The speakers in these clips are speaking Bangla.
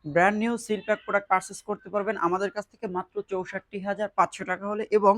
Brand new seal pack product purchase করতে পারবেন আমাদের কাছ থেকে মাত্র ৬৪,৫০০ টাকা হলে, এবং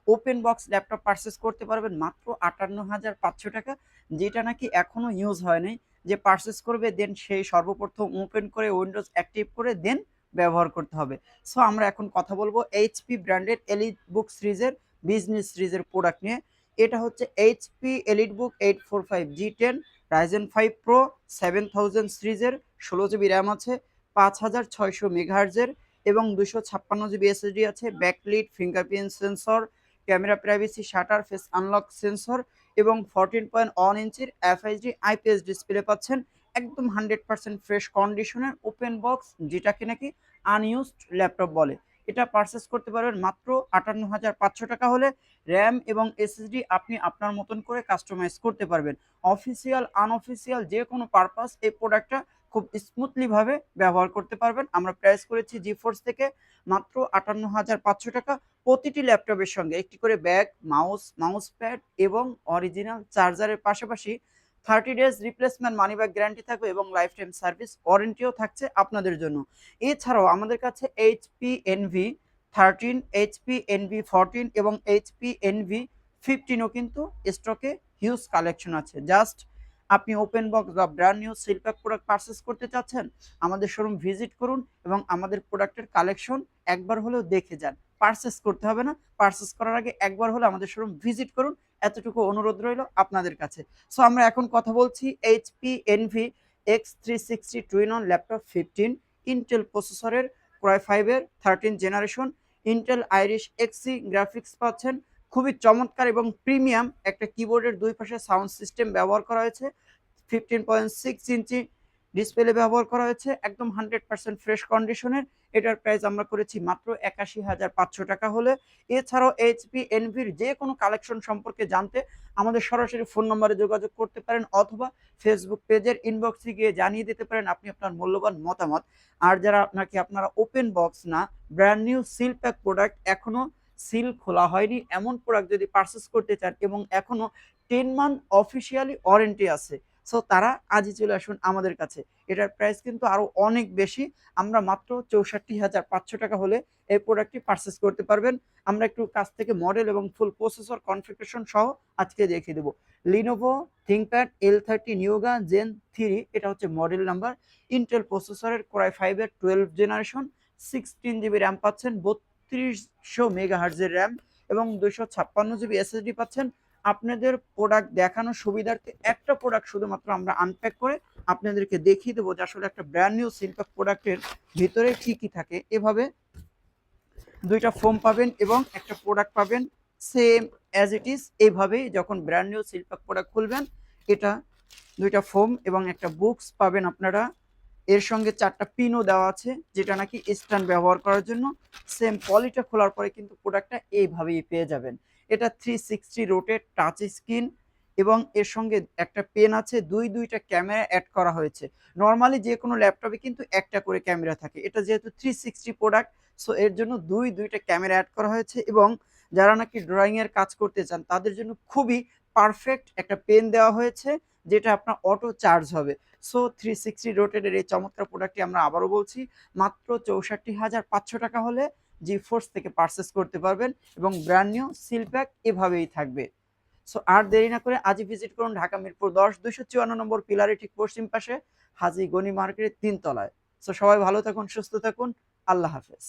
ওপেন বক্স ল্যাপটপ পারচেস করতে পারবেন মাত্র ৫৮,৫০০ টাকা, যেটা নাকি এখনো ইউজ হয় নাই। যে পারচেস করবে দেন সেই সর্বপ্রথম ওপেন করে উইন্ডোজ অ্যাক্টিভ করে দেন ব্যবহার করতে হবে। সো আমরা এখন কথা বলবো এইচপি ব্র্যান্ডেড এলিট বুক সিরিজের বিজনেস সিরিজের প্রোডাক্ট নিয়ে। এটা হচ্ছে এইচপি এলিট বুক 845 G10 রাইজেন 5 প্রো 7000 সিরিজের, 16 GB র্যাম আছে, 5600 মেগাহার্জের এবং 256 GB SSD আছে, backlit, fingerprint sensor, camera privacy shutter, face unlock sensor এবং 14.1 ইঞ্চির এফএইচডি আইপিএস ডিসপ্লে পাচ্ছেন। একদম 100% ফ্রেশ কন্ডিশনের ওপেন বক্স, যেটাকে নাকি আনইউজড ল্যাপটপ বলে। এটা পারচেস করতে পারবেন মাত্র 58,500 টাকা হলে। র্যাম এবং এসএসডি আপনি আপনার মতন করে কাস্টমাইজ করতে পারবেন। অফিসিয়াল আনঅফিসিয়াল যে কোনো পারপাস এই প্রোডাক্টটা খুব স্মুথলি ভাবে ব্যবহার করতে পারবেন। আমরা প্রাইস করেছি জিফোর্স থেকে মাত্র 58,500 টাকা। প্রতিটি ল্যাপটপের সঙ্গে একটি করে ব্যাগ, মাউস প্যাড এবং অরিজিনাল চার্জারের পাশাপাশি 30 days replacement money back guarantee থাকবে এবং লাইফ টাইম সার্ভিস ওয়ারেন্টিও থাকছে আপনাদের জন্য। এছাড়াও আমাদের কাছে এইচপি এনভি 13, এইচপি এনভি 14 এবং এইচপি এনভি 15ও কিন্তু স্টকে হিউজ কালেকশন আছে। জাস্ট আপনি ওপেন বক্স বা brand new seal pack product purchase করতে চাচ্ছেন, আমাদের শোরুম ভিজিট করুন এবং আমাদের প্রোডাক্টের কালেকশন একবার হলেও দেখে যান। পারচেস করতে হবে না, পারচেস করার আগে একবার হলে আমাদের শোরুম ভিজিট করুন, এতটুকু অনুরোধ রইল আপনাদের কাছে। সো আমরা এখন কথা বলছি HP Envy X360 two in one laptop 15 Intel প্রসেসরের, ক্রাই 5-এর 13 generation, Intel Iris Xe graphics পাচ্ছেন। খুবই চমৎকার এবং প্রিমিয়াম একটা কিবোর্ডের দুই পাশে সাউন্ড সিস্টেম ব্যবহার করা হয়েছে, 15.6 ইঞ্চি ডিসপ্লে ব্যবহার করা হয়েছে, একদম 100% ফ্রেশ কন্ডিশনের। এটার প্রাইস আমরা করেছি মাত্র 81,500 টাকা হলে। এছাড়াও এইচপি এনভির যে কোনো কালেকশন সম্পর্কে জানতে আমাদের সরাসরি ফোন নম্বরে যোগাযোগ করতে পারেন, অথবা ফেসবুক পেজের ইনবক্সে গিয়ে জানিয়ে দিতে পারেন আপনি আপনার মূল্যবান মতামত। আর যারা আপনারা ওপেন বক্স না, brand new seal pack product এখনো সিল খোলা হয়নি এমন প্রোডাক্ট যদি পারচেস করতে চান এবং এখনো 10 মান্থ অফিসিয়ালি ওয়ারেন্টি আছে, সো তারা আজই চলে আসুন আমাদের কাছে। এটার প্রাইস কিন্তু আরো অনেক বেশি। আমরা মাত্র 64,500 টাকা হলে এই প্রোডাক্টটি পারচেস করতে পারবেন। আমরা একটু কাছ থেকে মডেল এবং ফুল প্রসেসর কনফিগারেশন সহ আজকে দেখিয়ে দেবো। লিনোভো থিংকপ্যাড L30 নিউগা জেন 3, এটা হচ্ছে মডেল নাম্বার। ইন্টেল প্রসেসরের কোরাই 5-এর 12 জেনারেশন, 16 GB র্যাম পাচ্ছেন, 3200 মেগাহার্জের র্যাম এবং 256 GB এসএসডি পাচ্ছেন। আপনাদের প্রোডাক্ট দেখানোর সুবিধার্থে একটা প্রোডাক্ট শুধুমাত্র আমরা আনপ্যাক করে আপনাদেরকে দেখিয়ে দেবো যে আসলে একটা ব্র্যান্ড নিউ সিলপ্যাক প্রোডাক্টের ভিতরে কি কি থাকে। এভাবে দুইটা ফোম পাবেন এবং একটা প্রোডাক্ট পাবেন সেম অ্যাজ ইট ইজ। এইভাবেই যখন ব্র্যান্ড নিউ সিলপ্যাক প্রোডাক্ট খুলবেন, এটা দুইটা ফোম এবং একটা বুকস পাবেন আপনারা। এর সঙ্গে 4টা পিনও দেওয়া আছে, যেটা নাকি স্ট্যান্ড ব্যবহার করার জন্য। সেম পলিটা খোলার পরে কিন্তু প্রোডাক্টটা এইভাবেই পেয়ে যাবেন। এটা 360 রোটেট টাচ স্ক্রিন এবং এর সঙ্গে একটা পেন আছে, দুইটা ক্যামেরা অ্যাড করা হয়েছে। নর্মালি যে কোনো ল্যাপটপে কিন্তু একটা করে ক্যামেরা থাকে, এটা যেহেতু 360 প্রোডাক্ট, সো এর জন্য দুইটা ক্যামেরা অ্যাড করা হয়েছে। এবং যারা নাকি ড্রয়িংয়ের কাজ করতে চান তাদের জন্য খুবই পারফেক্ট একটা পেন দেওয়া হয়েছে, যেটা আপনার অটো চার্জ হবে। সো 360 রোটেটের এই চমৎকার প্রোডাক্টটি আমরা আবারও বলছি মাত্র 64,500 টাকা হলে জিফোর্স থেকে পারচেস করতে পারবেন এবং ব্র্যান্ড নিউ সিল প্যাক এভাবেই থাকবে। সো আর দেরি না করে আজই ভিজিট করুন ঢাকা মিরপুর 10 254 নম্বর পিলারে ঠিক পশ্চিম পাশে হাজী গনি মার্কেটের 3 তলায়। সো সবাই ভালো থাকুন, সুস্থ থাকুন, আল্লাহ হাফেজ।